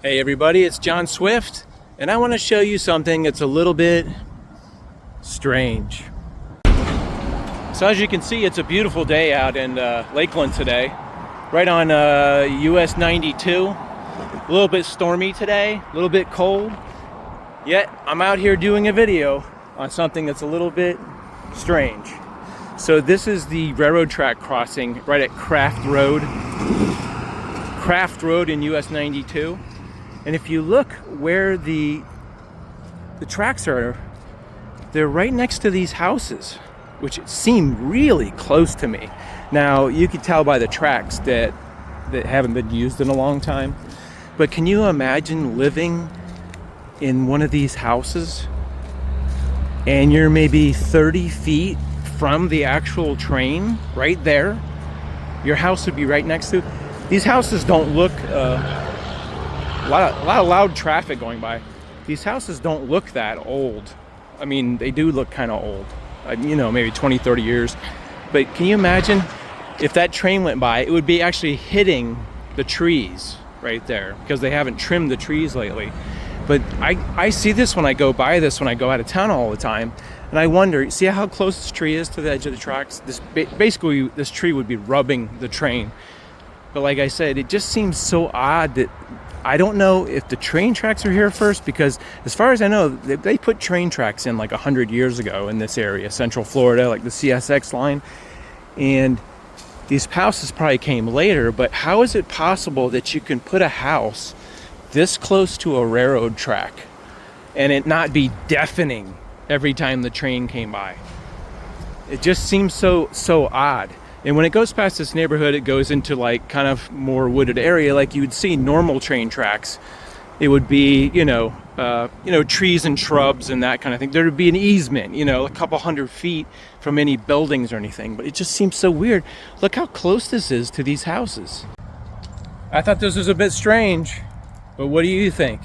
Hey everybody, it's John Swift, and I want to show you something that's a little bit strange. So as you can see, it's a beautiful day out in Lakeland today, right on US 92. A little bit stormy today, a little bit cold, yet I'm out here doing a video on something that's a little bit strange. So this is the railroad track crossing right at Craft Road in US 92. And if you look where the tracks are, they're right next to these houses, which seem really close to me. Now, you can tell by the tracks that haven't been used in a long time. But can you imagine living in one of these houses and you're maybe 30 feet from the actual train right there? Your house would be right next to. These houses don't look, a lot of loud traffic going by. These houses don't look that old. I mean, they do look kind of old, maybe 20, 30 years. But can you imagine if that train went by, it would be actually hitting the trees right there because they haven't trimmed the trees lately. But I see this when I go by this, when I go out of town all the time. And I wonder, see how close this tree is to the edge of the tracks? Basically, this tree would be rubbing the train. But like I said, it just seems so odd that I don't know if the train tracks are here first, because as far as I know, they put train tracks in like 100 years ago in this area, Central Florida, like the CSX line. And these houses probably came later, but how is it possible that you can put a house this close to a railroad track and it not be deafening every time the train came by? It just seems so odd. And when it goes past this neighborhood, it goes into like kind of more wooded area, like you would see normal train tracks. It would be, trees and shrubs and that kind of thing. There would be an easement, a couple hundred feet from any buildings or anything. But it just seems so weird. Look how close this is to these houses. I thought this was a bit strange, but what do you think?